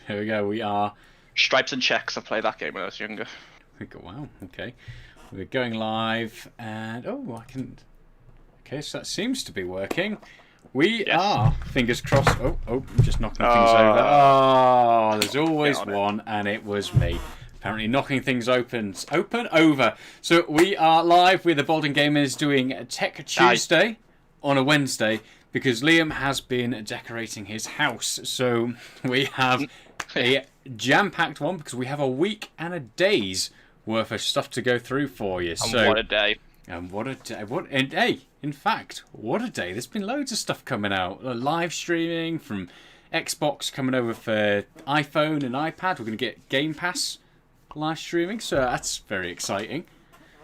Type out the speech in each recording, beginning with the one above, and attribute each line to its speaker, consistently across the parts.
Speaker 1: Here we go. We are.
Speaker 2: Stripes and Checks. I played that game when I was younger.
Speaker 1: Wow. Okay. We're going live, and I can. Okay, so that seems to be working. We are. Fingers crossed. I'm just knocking things over. Oh, there's always one, and it was me. Apparently knocking things open over. So we are live with the Bolden Gamers doing Tech Tuesday on a Wednesday because Liam has been decorating his house. So we have a jam-packed one because we have a week and a day's worth of stuff to go through for you.
Speaker 2: And what a day.
Speaker 1: And what a day. Hey, in fact, what a day. There's been loads of stuff coming out. Live streaming from Xbox coming over for iPhone and iPad. We're going to get Gamepass live streaming, so that's very exciting.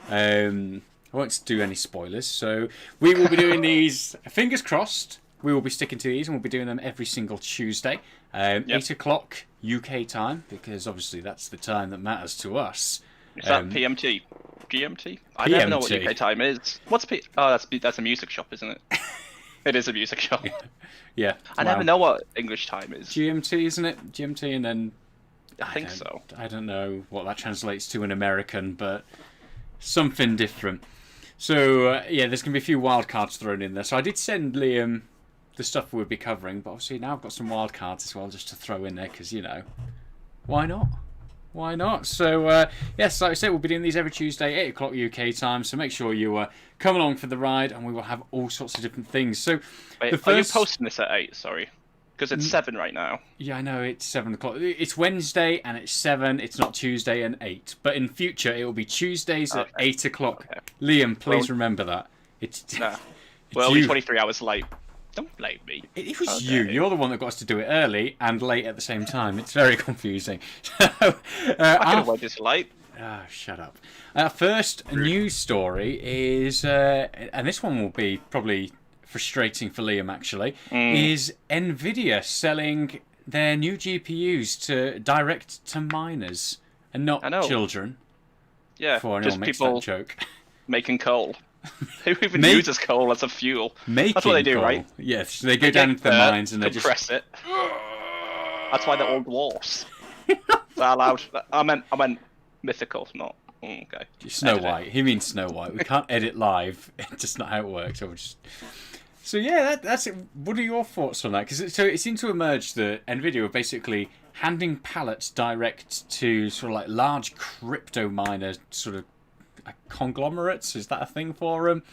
Speaker 1: I won't do any spoilers, so we will be doing these, fingers crossed, we will be sticking to these, and we'll be doing them every single Tuesday, 8 o'clock UK time, because obviously that's the time that matters to us.
Speaker 2: Is that PMT? GMT? I never know what UK time is. What's Oh, that's a music shop, isn't it? It is a music shop.
Speaker 1: Yeah.
Speaker 2: I never know what English time is.
Speaker 1: GMT, isn't it? GMT, and then
Speaker 2: I think so.
Speaker 1: I don't know what that translates to in American, but something different. So, there's going to be a few wildcards thrown in there. So I did send Liam the stuff we'll be covering, but obviously now I've got some wildcards as well just to throw in there, because, why not? Why not? So, yes, like I said, we'll be doing these every Tuesday, 8 o'clock UK time, so make sure you come along for the ride, and we will have all sorts of different things. So,
Speaker 2: Wait, are you posting this at 8? Sorry. Because it's 7 right now. Yeah,
Speaker 1: I know, it's 7 o'clock. It's Wednesday and it's 7. It's not Tuesday and 8. But in future, it will be Tuesdays at 8 o'clock. Okay. Liam, please remember that.
Speaker 2: We're only 23 hours late. Don't blame me.
Speaker 1: It was you. You're the one that got us to do it early and late at the same time. It's very confusing. I
Speaker 2: could have went this late.
Speaker 1: Shut up. Our first news story is, and this one will be probably frustrating for Liam actually, is Nvidia selling their new GPUs direct to miners and not children.
Speaker 2: Yeah,
Speaker 1: before anyone makes that joke.
Speaker 2: Making coal. Who even uses coal as a fuel? That's what they do, right?
Speaker 1: Yes, they go down into the mines and they just
Speaker 2: compress it. That's why they're all dwarfs. They're allowed. I meant mythical, not. Okay.
Speaker 1: Snow White. He means Snow White. We can't edit live. It's just not how it works. So that's it. What are your thoughts on that? Because it seemed to emerge that Nvidia were basically handing pallets direct to sort of like large crypto miner sort of conglomerates. Is that a thing for them?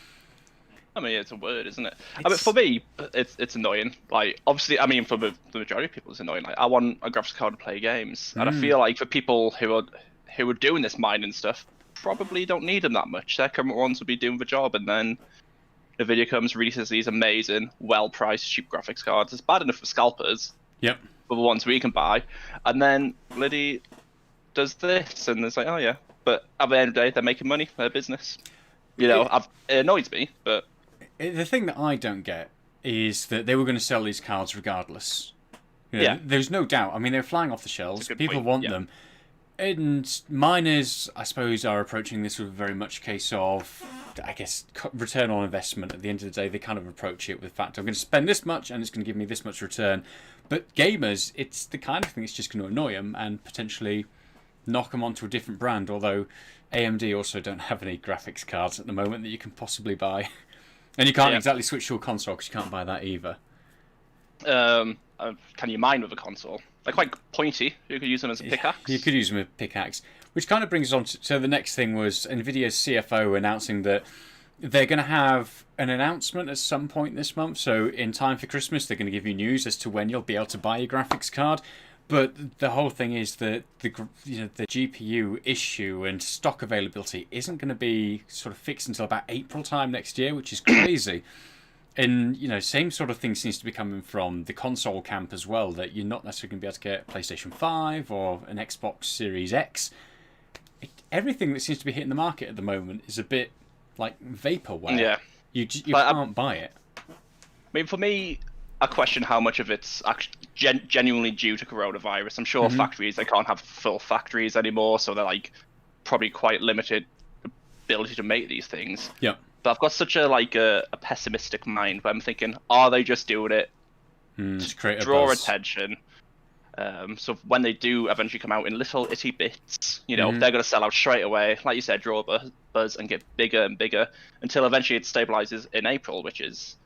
Speaker 2: I mean, it's a word, isn't it? I mean, for me, it's annoying. Like, obviously, I mean, for the majority of people, it's annoying. Like, I want a graphics card to play games, and I feel like for people who are doing this mining stuff, probably don't need them that much. Their current ones would be doing the job, and then Nvidia comes, releases these amazing, well-priced, cheap graphics cards. It's bad enough for scalpers.
Speaker 1: Yep.
Speaker 2: For the ones we can buy, and then Liddy does this, and it's like, oh yeah. But at the end of the day, they're making money for their business. It annoys me, but
Speaker 1: the thing that I don't get is that they were going to sell these cards regardless. There's no doubt. I mean, they're flying off the shelves. People want them. And miners, I suppose, are approaching this with very much a case of, I guess, return on investment. At the end of the day, they kind of approach it with the fact, I'm going to spend this much and it's going to give me this much return. But gamers, it's the kind of thing that's just going to annoy them and potentially knock them onto a different brand. Although AMD also don't have any graphics cards at the moment that you can possibly buy. And you can't exactly switch to a console because you can't buy that either.
Speaker 2: Can you mine with a console? They're quite pointy. You could use them as a pickaxe.
Speaker 1: You could use them as a pickaxe. Which kind of brings us on to... So the next thing was Nvidia's CFO announcing that they're going to have an announcement at some point this month. So in time for Christmas, they're going to give you news as to when you'll be able to buy your graphics card. But the whole thing is that the GPU issue and stock availability isn't going to be sort of fixed until about April time next year, which is crazy. And, same sort of thing seems to be coming from the console camp as well, that you're not necessarily going to be able to get a PlayStation 5 or an Xbox Series X. Everything that seems to be hitting the market at the moment is a bit like vaporware.
Speaker 2: Yeah.
Speaker 1: You can't buy it.
Speaker 2: I mean, for me, I question how much of it's actually genuinely due to coronavirus. I'm sure factories, they can't have full factories anymore, so they're like probably quite limited ability to make these things.
Speaker 1: Yeah.
Speaker 2: But I've got such a pessimistic mind where I'm thinking, are they just doing it
Speaker 1: to create
Speaker 2: draw
Speaker 1: buzz.
Speaker 2: attention? So when they do eventually come out in little itty bits, they're going to sell out straight away. Like you said, draw a buzz and get bigger and bigger until eventually it stabilizes in April, which is,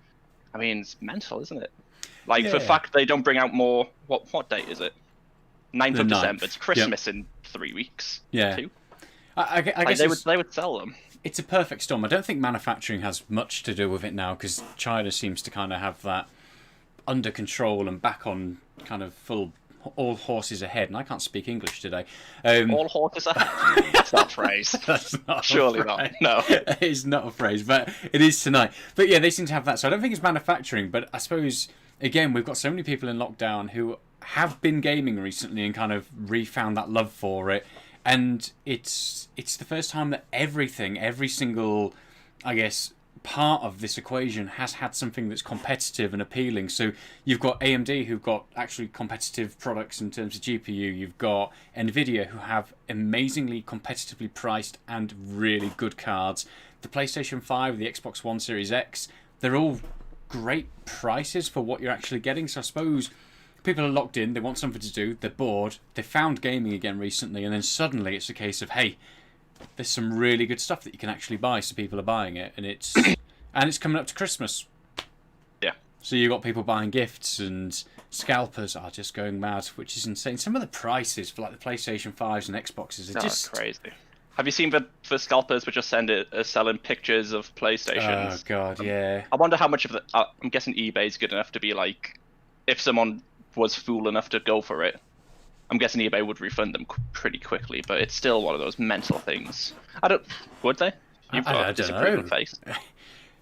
Speaker 2: it's mental, isn't it? Like, for the fact they don't bring out more, what date is it? 9th of December. It's Christmas in 3 weeks.
Speaker 1: Yeah.
Speaker 2: 2.
Speaker 1: I guess
Speaker 2: they would sell them.
Speaker 1: It's a perfect storm. I don't think manufacturing has much to do with it now, because China seems to kind of have that under control and back on kind of full all horses ahead. And I can't speak English today.
Speaker 2: All horses ahead? That's not a phrase.
Speaker 1: That's not
Speaker 2: Surely not. No.
Speaker 1: It is not a phrase, but it is tonight. But yeah, they seem to have that. So I don't think it's manufacturing, but I suppose, again, we've got so many people in lockdown who have been gaming recently and kind of refound that love for it. And it's the first time that every single, I guess, part of this equation has had something that's competitive and appealing. So you've got AMD, who've got actually competitive products in terms of GPU. You've got Nvidia, who have amazingly competitively priced and really good cards. The PlayStation 5, the Xbox One Series X, they're all great prices for what you're actually getting. So I suppose people are locked in, they want something to do, they're bored, they found gaming again recently, and then suddenly it's a case of, hey, there's some really good stuff that you can actually buy, so people are buying it, and it's coming up to Christmas.
Speaker 2: Yeah.
Speaker 1: So you've got people buying gifts, and scalpers are just going mad, which is insane. Some of the prices for like the PlayStation 5s and Xboxes are just
Speaker 2: crazy. Have you seen the scalpers which are selling pictures of PlayStations?
Speaker 1: Oh god, yeah.
Speaker 2: I wonder how much of the. I'm guessing eBay's good enough to be like, if someone was fool enough to go for it, I'm guessing eBay would refund them pretty quickly, but it's still one of those mental things. Would they? You've got
Speaker 1: I
Speaker 2: a
Speaker 1: don't know.
Speaker 2: disapproving face.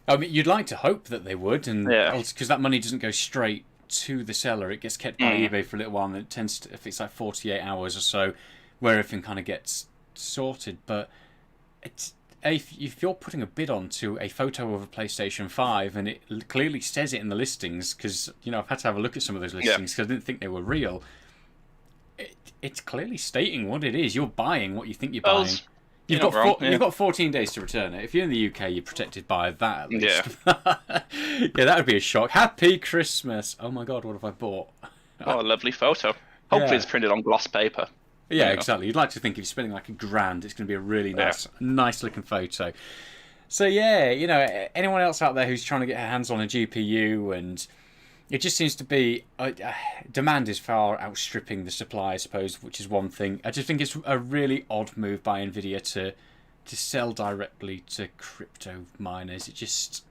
Speaker 1: I mean, you'd like to hope that they would, and
Speaker 2: Yeah.
Speaker 1: because that money doesn't go straight to the seller, it gets kept by eBay for a little while, and it tends to, if it's like 48 hours or so, where everything kind of gets sorted. But it's if you're putting a bid onto a photo of a PlayStation 5 and it clearly says it in the listings, because I've had to have a look at some of those listings because I didn't think they were real. It's clearly stating what it is. You're buying what you think you're buying. You've got 14 days to return it. If you're in the UK, you're protected by that at least.
Speaker 2: Yeah.
Speaker 1: Yeah, that would be a shock. Happy Christmas! Oh my god, what have I bought?
Speaker 2: Oh, a lovely photo. Hopefully it's printed on gloss paper.
Speaker 1: Yeah, exactly. You'd like to think if you're spending like $1,000, it's going to be a really nice looking photo. So yeah, anyone else out there who's trying to get their hands on a GPU, and it just seems to be demand is far outstripping the supply, I suppose, which is one thing. I just think it's a really odd move by Nvidia to sell directly to crypto miners. It just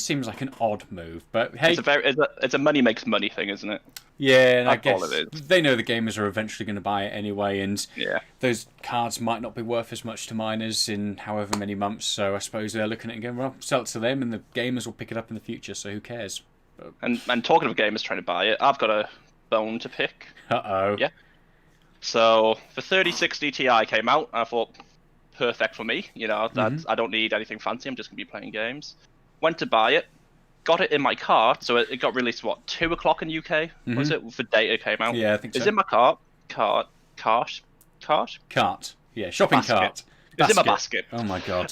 Speaker 1: seems like an odd move, but hey,
Speaker 2: it's a money makes money thing, isn't it?
Speaker 1: Yeah, and I
Speaker 2: That's all
Speaker 1: guess
Speaker 2: it is.
Speaker 1: they know the gamers are eventually going to buy it anyway, and
Speaker 2: Yeah.
Speaker 1: those cards might not be worth as much to miners in however many months, so I suppose they're looking at it and going, well, sell it to them, and the gamers will pick it up in the future, so who cares?
Speaker 2: And talking of gamers trying to buy it, I've got a bone to pick.
Speaker 1: Uh-oh.
Speaker 2: Yeah. So the 3060 Ti came out, and I thought, perfect for me. I don't need anything fancy. I'm just gonna be playing games. Went to buy it, got it in my cart. So it got released 2 o'clock in UK? Was it? The data came out.
Speaker 1: Yeah, I think so.
Speaker 2: It's in my cart. Cart.
Speaker 1: Yeah, shopping
Speaker 2: Basket.
Speaker 1: cart.
Speaker 2: It's in my basket.
Speaker 1: Oh my god.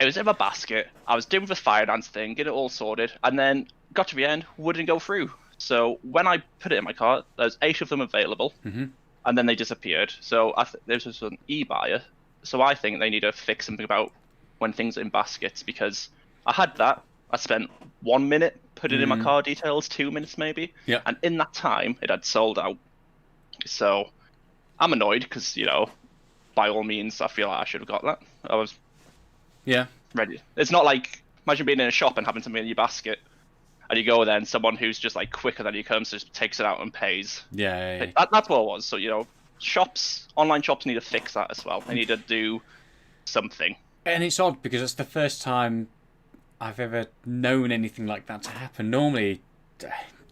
Speaker 2: It was in my basket. I was doing the finance thing, get it all sorted, and then got to the end, wouldn't go through. So when I put it in my cart, there's 8 of them available, and then they disappeared. So this was an e-buyer, so I think they need to fix something about when things are in baskets, because I had that. I spent 1 minute, put it in my card details, 2 minutes maybe, and in that time, it had sold out. So I'm annoyed because, by all means, I feel like I should have got that. I was ready. It's not like, imagine being in a shop and having something in your basket, and you go there and someone who's just like quicker than you comes, just takes it out and pays.
Speaker 1: Yeah.
Speaker 2: That's what it was. So, online shops need to fix that as well. They need to do something.
Speaker 1: And it's odd because it's the first time I've ever known anything like that to happen. Normally,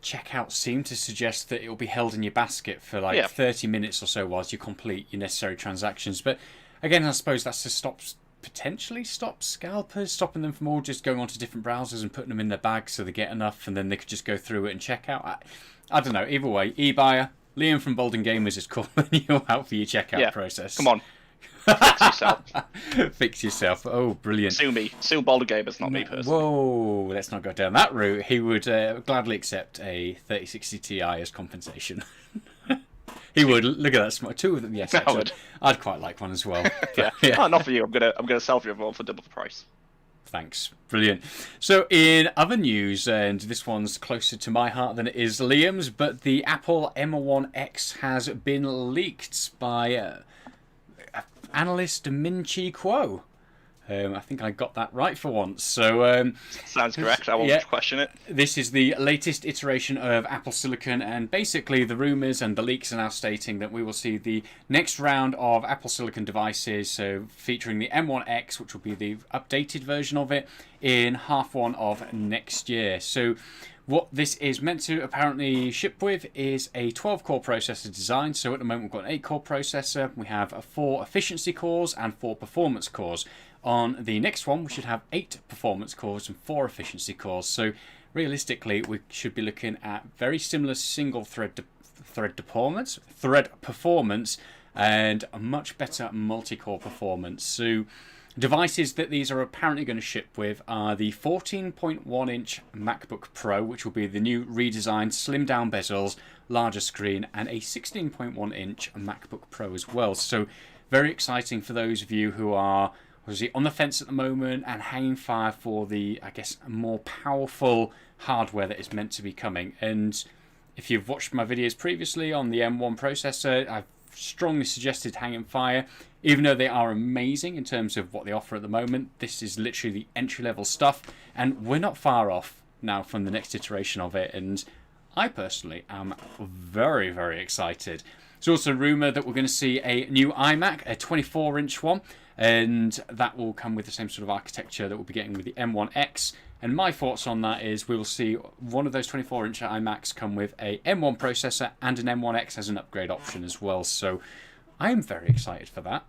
Speaker 1: checkouts seem to suggest that it will be held in your basket for 30 minutes or so whilst you complete your necessary transactions. But again, I suppose that's to potentially stop scalpers, stopping them from all just going onto different browsers and putting them in their bags so they get enough and then they could just go through it and check out. I don't know. Either way, eBuyer, Liam from Bolden Gamers is calling you out for your checkout process.
Speaker 2: Come on. Fix yourself.
Speaker 1: Fix yourself. Oh, brilliant.
Speaker 2: Sue me. Sue Boulder Gamers, not me personally.
Speaker 1: Whoa, let's not go down that route. He would gladly accept a 3060 Ti as compensation. He would. Look at that smart. Two of them, yes. Actually. I'd quite like one as well.
Speaker 2: Yeah. Oh, not for you. I'm gonna sell for everyone for double the price.
Speaker 1: Thanks. Brilliant. So in other news, and this one's closer to my heart than it is Liam's, but the Apple M1X has been leaked by analyst Min Chi Kuo. I think I got that right for once. So
Speaker 2: sounds correct. I won't question it.
Speaker 1: This is the latest iteration of Apple Silicon, and basically the rumours and the leaks are now stating that we will see the next round of Apple Silicon devices, so featuring the M1X, which will be the updated version of it, in H1 of next year. So what this is meant to apparently ship with is a 12-core processor design. So at the moment we've got an 8-core processor, we have 4 efficiency cores and 4 performance cores. On the next one, we should have 8 performance cores and 4 efficiency cores. So realistically, we should be looking at very similar single thread performance, and a much better multi-core performance. So devices that these are apparently going to ship with are the 14.1-inch MacBook Pro, which will be the new redesigned slim down bezels, larger screen, and a 16.1-inch MacBook Pro as well. So very exciting for those of you who are obviously on the fence at the moment and hanging fire for the, I guess, more powerful hardware that is meant to be coming. And if you've watched my videos previously on the M1 processor, I've strongly suggested hanging fire. Even though they are amazing in terms of what they offer at the moment, this is literally the entry-level stuff, and we're not far off now from the next iteration of it, and I personally am very, very excited. There's also a rumour that we're going to see a new iMac, a 24-inch one, and that will come with the same sort of architecture that we'll be getting with the M1X. And my thoughts on that is we will see one of those 24-inch iMacs come with a M1 processor and an M1X as an upgrade option as well. So I am very excited for that.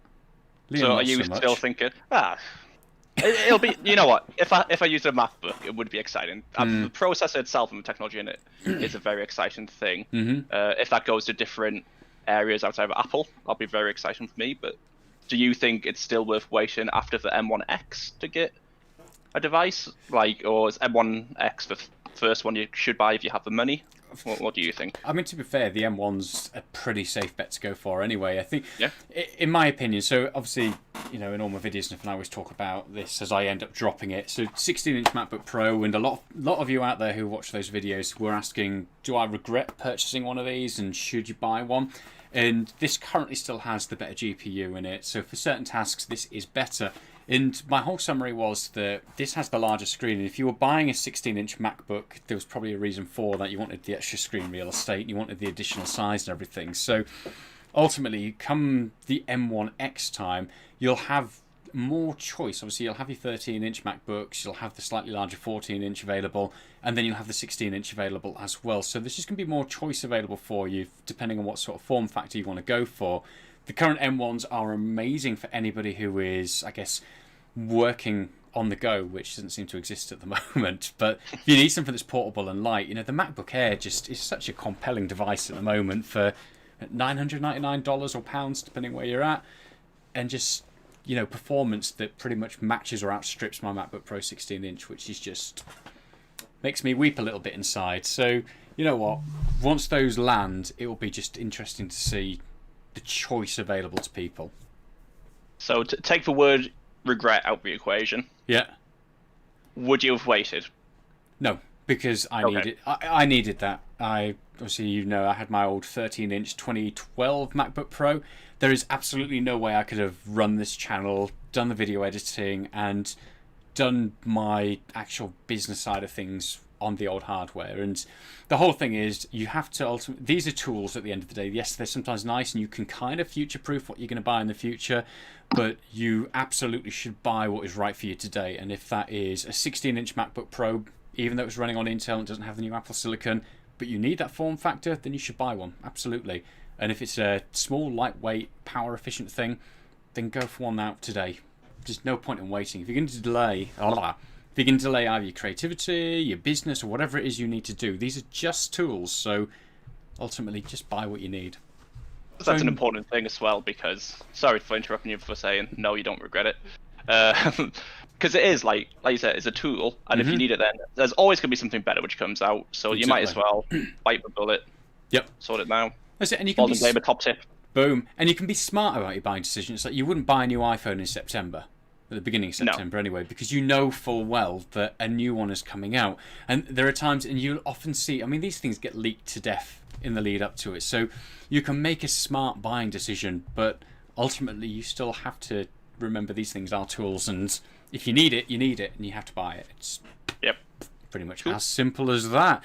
Speaker 1: Liam,
Speaker 2: so are you still thinking, it'll be, you know what, if I used a MacBook, it would be exciting. The processor itself and the technology in it is a very exciting thing. If that goes to different areas outside of Apple, that'll be very exciting for me. But do you think it's still worth waiting after the M1X to get a device? Or is M1X the first one you should buy if you have the money? What do you think?
Speaker 1: I mean, to be fair, the M1's a pretty safe bet to go for anyway. I think, in my opinion, so obviously, you know, in all my videos and I always talk about this as I end up dropping it. So 16-inch MacBook Pro, and a lot of you out there who watch those videos were asking, do I regret purchasing one of these and should you buy one? And this currently still has the better GPU in it, so for certain tasks this is better. And my whole summary was that this has the larger screen, and if you were buying a 16-inch MacBook, there was probably a reason for that. You wanted the extra screen real estate, you wanted the additional size and everything. So ultimately, come the M1X time, you'll have more choice. Obviously, you'll have your 13-inch MacBooks, you'll have the slightly larger 14-inch available, and then you'll have the 16-inch available as well. So there's just going to be more choice available for you, depending on what sort of form factor you want to go for. The current M1s are amazing for anybody who is, I guess, working on the go, which doesn't seem to exist at the moment. But if you need something that's portable and light, you know, the MacBook Air just is such a compelling device at the moment for $999 or pounds, depending where you're at, and just, you know, performance that pretty much matches or outstrips my MacBook Pro 16-inch, which is just makes me weep a little bit inside. So, you know what? Once those land, it will be just interesting to see the choice available to people. So
Speaker 2: take the word regret out of the equation.
Speaker 1: Yeah.
Speaker 2: Would you have waited?
Speaker 1: No, because I needed that. Obviously, you know, I had my old 13-inch 2012 MacBook Pro. There is absolutely no way I could have run this channel, done the video editing, and done my actual business side of things on the old hardware. And the whole thing is, you have to these are tools at the end of the day. Yes, they're sometimes nice and you can kind of future-proof what you're going to buy in the future, but you absolutely should buy what is right for you today. And if that is a 16-inch MacBook Pro, even though it's running on Intel and doesn't have the new Apple Silicon, but you need that form factor, then you should buy one, absolutely. And if it's a small, lightweight, power-efficient thing, then go for one out today. There's no point in waiting. If you're going to delay, either your creativity, your business, or whatever it is you need to do, these are just tools. So ultimately, just buy what you need.
Speaker 2: That's an important thing as well, because sorry for interrupting you for saying no, you don't regret it. Because it is like you said, it's a tool, and if you need it, then there's always going to be something better which comes out. So you might as well bite the bullet.
Speaker 1: Yep.
Speaker 2: Sort it now.
Speaker 1: That's it. And you can
Speaker 2: be a top tip.
Speaker 1: Boom. And you can be smart about your buying decisions. Like you wouldn't buy a new iPhone in September, at the beginning of September anyway, because you know full well that a new one is coming out. And there are times, and you'll often see, I mean, these things get leaked to death in the lead up to it. So you can make a smart buying decision, but ultimately you still have to remember these things are tools, and if you need it, you need it, and you have to buy it. It's pretty much as simple as that.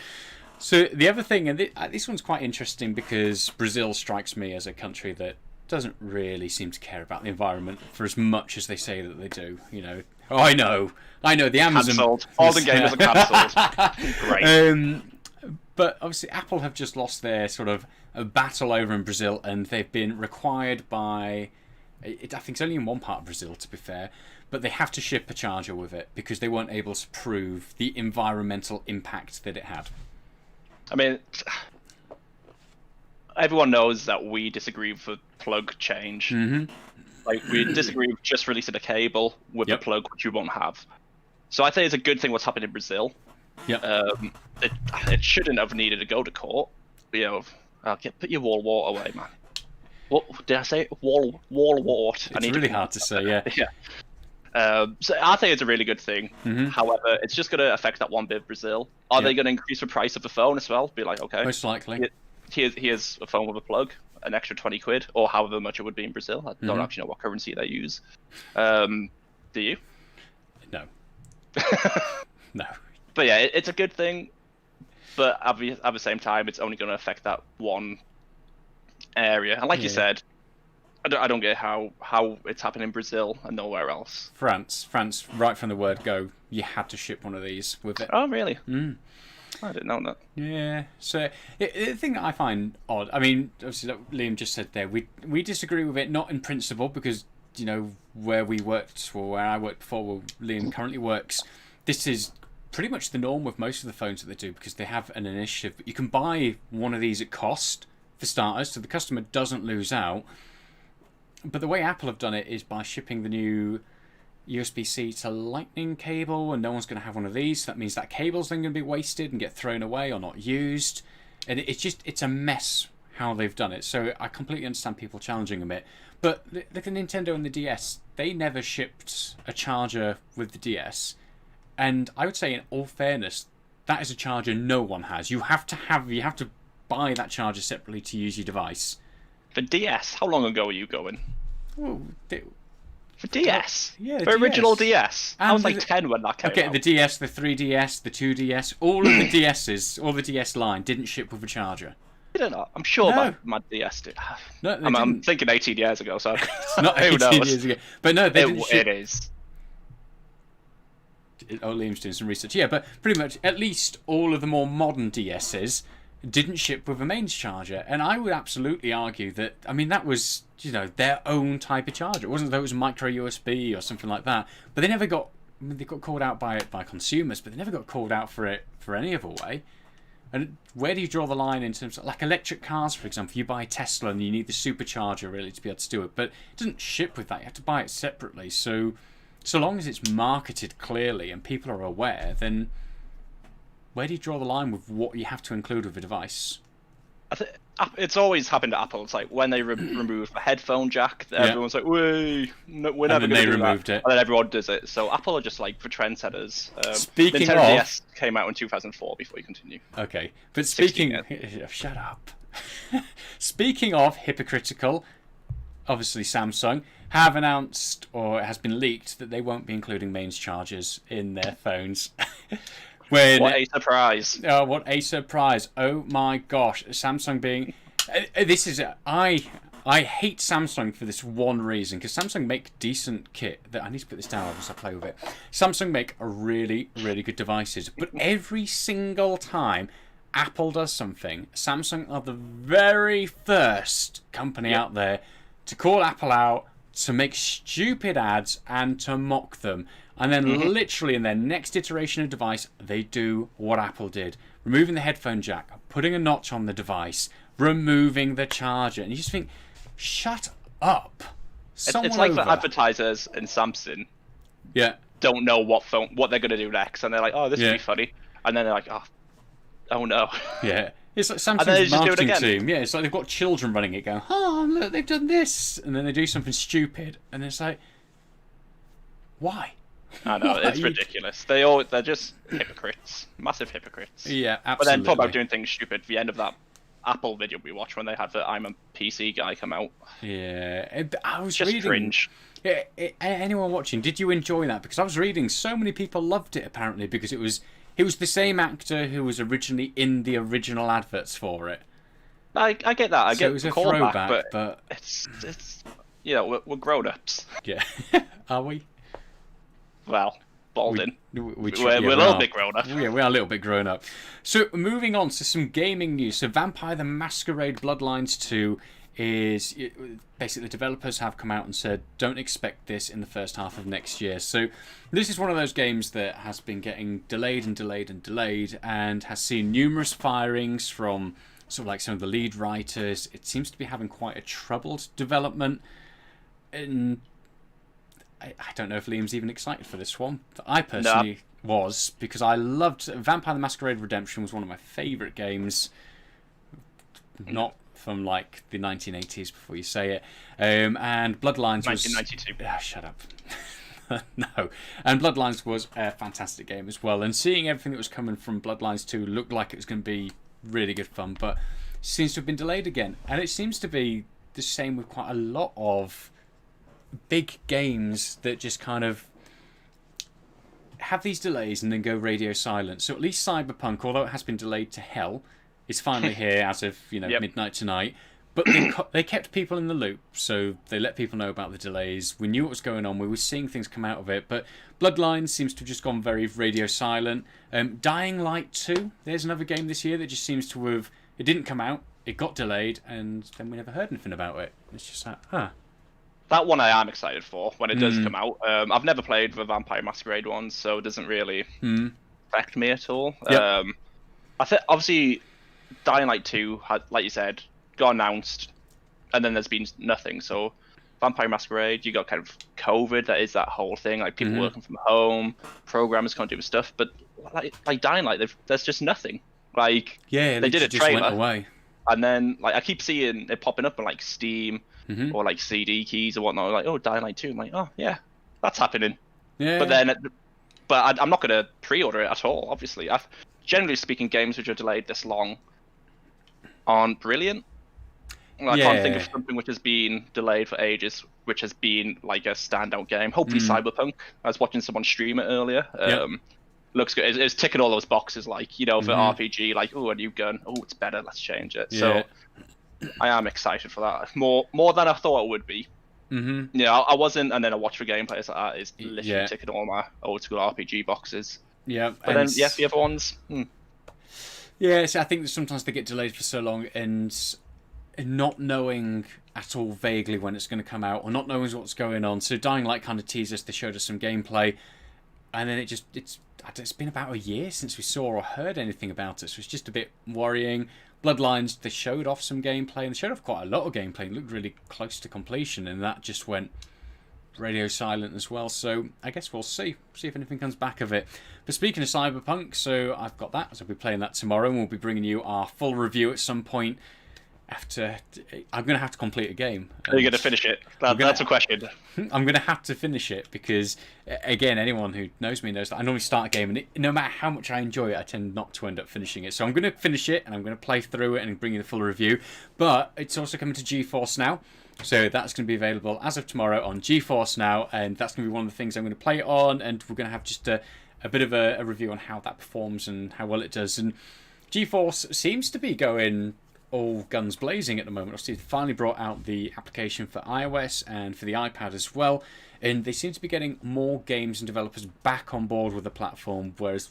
Speaker 1: So the other thing, and this one's quite interesting because Brazil strikes me as a country that doesn't really seem to care about the environment for as much as they say that they do. You know, I know, the Amazon.
Speaker 2: Cancelled. All the games are cancelled. Great.
Speaker 1: But obviously, Apple have just lost their sort of a battle over in Brazil, and they've been required by. I think it's only in one part of Brazil, to be fair, but they have to ship a charger with it because they weren't able to prove the environmental impact that it had.
Speaker 2: I mean, everyone knows that we disagree with the plug change.
Speaker 1: Mm-hmm.
Speaker 2: Like, we disagree with just releasing a cable with a plug, which you won't have. So I think it's a good thing what's happened in Brazil.
Speaker 1: Yep.
Speaker 2: It shouldn't have needed to go to court. You know, put your wall wart away, man. What did I say? Wall wart.
Speaker 1: It's really hard to say, yeah.
Speaker 2: Yeah. So I think it's a really good thing.
Speaker 1: Mm-hmm.
Speaker 2: However, it's just going to affect that one bit of Brazil. Are they going to increase the price of the phone as well? Be like, okay,
Speaker 1: most likely.
Speaker 2: Here's a phone with a plug, an extra 20 quid, or however much it would be in Brazil. I don't actually know what currency they use. Do you?
Speaker 1: No. No.
Speaker 2: But yeah, it's a good thing. But at the same time, it's only going to affect that one area. And like you said, I don't get how it's happening in Brazil and nowhere else.
Speaker 1: France, right from the word go, you had to ship one of these with it.
Speaker 2: Oh, really?
Speaker 1: Mm.
Speaker 2: I didn't know that.
Speaker 1: Yeah. So the thing that I find odd, I mean, obviously, like Liam just said there, we disagree with it, not in principle, because, you know, where we worked, or where I worked before, where Liam currently works, this is pretty much the norm with most of the phones that they do, because they have an initiative. You can buy one of these at cost, for starters, so the customer doesn't lose out. But the way Apple have done it is by shipping the new USB-C to Lightning cable, and no one's going to have one of these. So that means that cable's then going to be wasted and get thrown away or not used. And it's a mess how they've done it. So I completely understand people challenging them it. But look at Nintendo and the DS. They never shipped a charger with the DS. And I would say, in all fairness, that is a charger no one has. You have to buy that charger separately to use your device.
Speaker 2: The DS? How long ago were you going?
Speaker 1: Well,
Speaker 2: for DS?
Speaker 1: Yeah,
Speaker 2: the original DS. I was like 10 when that came out.
Speaker 1: Okay, the DS, the 3DS, the 2DS, all of the DSs, all the DS line didn't ship with a charger.
Speaker 2: Did it not? I'm sure my DS did.
Speaker 1: No,
Speaker 2: I'm thinking 18 years ago, so
Speaker 1: it's not 18 years ago. But no, they didn't ship.
Speaker 2: It is.
Speaker 1: Oh, Liam's doing some research. Yeah, but pretty much at least all of the more modern DSs didn't ship with a mains charger, and I would absolutely argue that, I mean, that was, you know, their own type of charger. It wasn't that it was micro USB or something like that, but they never got, I mean, they got called out by it by consumers, but they never got called out for it for any other way. And where do you draw the line in terms of, like, electric cars, for example? You buy a Tesla and you need the supercharger really to be able to do it, but it doesn't ship with that. You have to buy it separately. So long as it's marketed clearly and people are aware, then where do you draw the line with what you have to include with a device?
Speaker 2: I think it's always happened to Apple. It's like when they removed the headphone jack, everyone's like, "We're never going to do that." And then everyone does it. So Apple are just like the trendsetters.
Speaker 1: Speaking
Speaker 2: Nintendo
Speaker 1: of,
Speaker 2: DS came out in 2004. Before you continue.
Speaker 1: Okay, but shut up. Speaking of hypocritical, obviously Samsung have announced, or it has been leaked, that they won't be including mains chargers in their phones.
Speaker 2: What a surprise!
Speaker 1: Oh, what a surprise! Oh my gosh, Samsung being this is I hate Samsung for this one reason, because Samsung make decent kit. That I need to put this down as I play with it. Samsung make really good devices, but every single time Apple does something, Samsung are the very first company out there to call Apple out, to make stupid ads and to mock them. And then literally in their next iteration of device, they do what Apple did. Removing the headphone jack, putting a notch on the device, removing the charger. And you just think, Shut up.
Speaker 2: It's like the advertisers in Samsung don't know what they're going to do next, and they're like, oh, this will be funny, and then they're like, oh no.
Speaker 1: Yeah. It's like Samsung's marketing team. Yeah, it's like they've got children running it going, oh, look, they've done this. And then they do something stupid. And it's like, why?
Speaker 2: I know, it's ridiculous. They're just hypocrites. Massive hypocrites.
Speaker 1: Yeah, absolutely.
Speaker 2: But then talk about doing things stupid. The end of that Apple video we watched when they had the I'm a PC guy come out.
Speaker 1: Yeah. I was
Speaker 2: just
Speaker 1: reading...
Speaker 2: cringe.
Speaker 1: Anyone watching, did you enjoy that? Because I was reading so many people loved it, apparently, because it was the same actor who was originally in the original adverts for it.
Speaker 2: I get that. I get
Speaker 1: it was
Speaker 2: the
Speaker 1: a
Speaker 2: callback,
Speaker 1: throwback,
Speaker 2: but it's we're grown-ups.
Speaker 1: Yeah. Are we?
Speaker 2: Well, Baldwin.
Speaker 1: We're
Speaker 2: a little bit grown up.
Speaker 1: Yeah, we are a little bit grown up. So, moving on to some gaming news. So, Vampire the Masquerade Bloodlines 2 is... Basically, the developers have come out and said, don't expect this in the first half of next year. So, this is one of those games that has been getting delayed and delayed and delayed, and has seen numerous firings from sort of like some of the lead writers. It seems to be having quite a troubled development. And I don't know if Liam's even excited for this one. I personally was, because I loved... Vampire the Masquerade Redemption was one of my favourite games. Not from like the 1980s before you say it. And Bloodlines was...
Speaker 2: 1992.
Speaker 1: Shut up. No. And Bloodlines was a fantastic game as well. And seeing everything that was coming from Bloodlines 2 looked like it was going to be really good fun, but seems to have been delayed again. And it seems to be the same with quite a lot of big games that just kind of have these delays and then go radio silent. So at least Cyberpunk, although it has been delayed to hell, is finally here as of midnight tonight. But they kept people in the loop, so they let people know about the delays. We knew what was going on. We were seeing things come out of it. But Bloodlines seems to have just gone very radio silent. Dying Light 2, there's another game this year that just seems to have... It didn't come out, it got delayed, and then we never heard anything about it. It's just like,
Speaker 2: That one I am excited for when it does come out. I've never played the Vampire Masquerade one, so it doesn't really affect me at all.
Speaker 1: Yep.
Speaker 2: I think obviously Dying Light 2 had, like you said, got announced, and then there's been nothing. So Vampire Masquerade, you got kind of COVID. That is that whole thing, like people working from home, programmers can't do stuff. But like Dying Light, there's just nothing. Like they did a trailer,
Speaker 1: went away.
Speaker 2: And then like I keep seeing it popping up on like Steam. Or like CD keys or whatnot, like, oh, Dying Light 2. I'm like, oh yeah, that's happening.
Speaker 1: Yeah.
Speaker 2: But I'm not gonna pre-order it at all. Obviously, generally speaking, games which are delayed this long aren't brilliant. I can't think of something which has been delayed for ages, which has been like a standout game. Hopefully, Cyberpunk. I was watching someone stream it earlier. Looks good. It's ticking all those boxes, like for RPG, like a new gun. Oh, it's better. Let's change it. So. I am excited for that. More than I thought it would be. I wasn't, and then I watched the gameplay. It's like, that is literally ticking all my old school RPG boxes. Yeah. But then, the other ones...
Speaker 1: Yeah, so I think that sometimes they get delayed for so long, and not knowing at all vaguely when it's going to come out, or not knowing what's going on. So Dying Light kind of teased us, they showed us some gameplay, and then it's been about a year since we saw or heard anything about it, so it's just a bit worrying. Bloodlines, they showed off some gameplay, and they showed off quite a lot of gameplay. It looked really close to completion, and that just went radio silent as well. So I guess we'll see if anything comes back of it. But speaking of Cyberpunk, so I've got that, so I'll be playing that tomorrow, and we'll be bringing you our full review at some point. I'm going to have to complete a game.
Speaker 2: Are you going to finish it? That's a question.
Speaker 1: I'm going to have to finish it because, again, anyone who knows me knows that I normally start a game and no matter how much I enjoy it, I tend not to end up finishing it. So I'm going to finish it and I'm going to play through it and bring you the full review. But it's also coming to GeForce now. So that's going to be available as of tomorrow on GeForce now. And that's going to be one of the things I'm going to play it on. And we're going to have just a bit of a review on how that performs and how well it does. And GeForce seems to be going all guns blazing at the moment. Obviously, they finally brought out the application for iOS and for the iPad as well, and they seem to be getting more games and developers back on board with the platform, whereas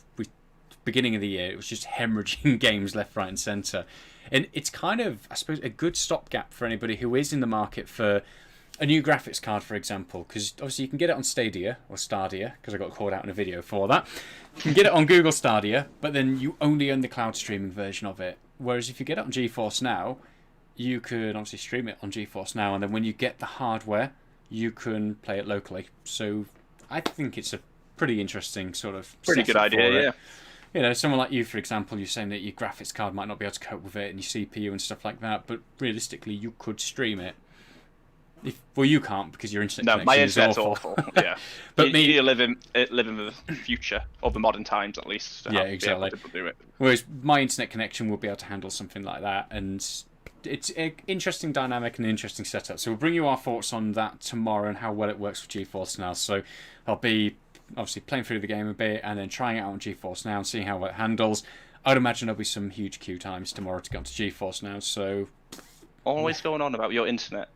Speaker 1: beginning of the year it was just hemorrhaging games left, right and centre. And it's kind of, I suppose, a good stopgap for anybody who is in the market for a new graphics card, for example, because obviously you can get it on Stadia, or Stadia, because I got called out in a video for that. You can get it on Google Stadia, but then you only own the cloud streaming version of it. Whereas if you get it on GeForce now, you can obviously stream it on GeForce Now, and then when you get the hardware, you can play it locally. So I think it's a pretty interesting sort of
Speaker 2: Pretty good
Speaker 1: setup for
Speaker 2: idea,
Speaker 1: it.
Speaker 2: yeah.
Speaker 1: You know, someone like you, for example, you're saying that your graphics card might not be able to cope with it and your CPU and stuff like that, but realistically, you could stream it. Well, you can't because your internet connection
Speaker 2: my
Speaker 1: is
Speaker 2: internet's
Speaker 1: awful.
Speaker 2: Yeah,
Speaker 1: But
Speaker 2: you live in the future of the modern times, at least.
Speaker 1: Yeah, exactly.
Speaker 2: Be able to do it.
Speaker 1: Whereas my internet connection will be able to handle something like that, and it's an interesting dynamic and an interesting setup. So we'll bring you our thoughts on that tomorrow and how well it works with GeForce Now. So I'll be obviously playing through the game a bit and then trying it out on GeForce Now and seeing how it handles. I'd imagine there'll be some huge queue times tomorrow to get onto GeForce Now. So
Speaker 2: always going on about your internet.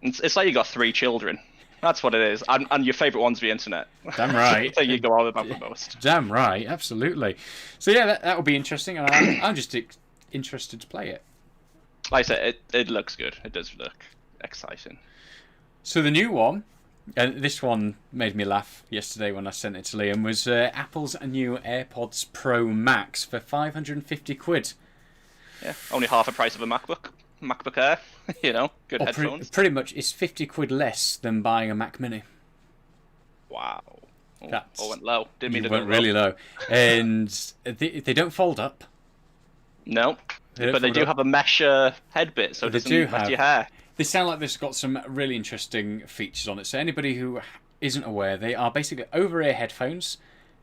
Speaker 2: It's like you got 3 children. That's what it is. And your favourite one's the internet.
Speaker 1: Damn right.
Speaker 2: So you go on about the most.
Speaker 1: Damn right, absolutely. So yeah, that will be interesting, and I'm just interested to play it.
Speaker 2: Like I said, it looks good. It does look exciting.
Speaker 1: So the new one, and this one made me laugh yesterday when I sent it to Liam, was Apple's new AirPods Pro Max for £550.
Speaker 2: Yeah, only half the price of a MacBook Air. You know, good headphones.
Speaker 1: Pretty much, it's £50 less than buying a Mac Mini.
Speaker 2: Wow.
Speaker 1: That's,
Speaker 2: went low. Didn't mean to
Speaker 1: went really low. And they don't fold up.
Speaker 2: No, but they do have a mesh head bit, so it doesn't mess your hair.
Speaker 1: They sound like they've got some really interesting features on it. So anybody who isn't aware, they are basically over-ear headphones.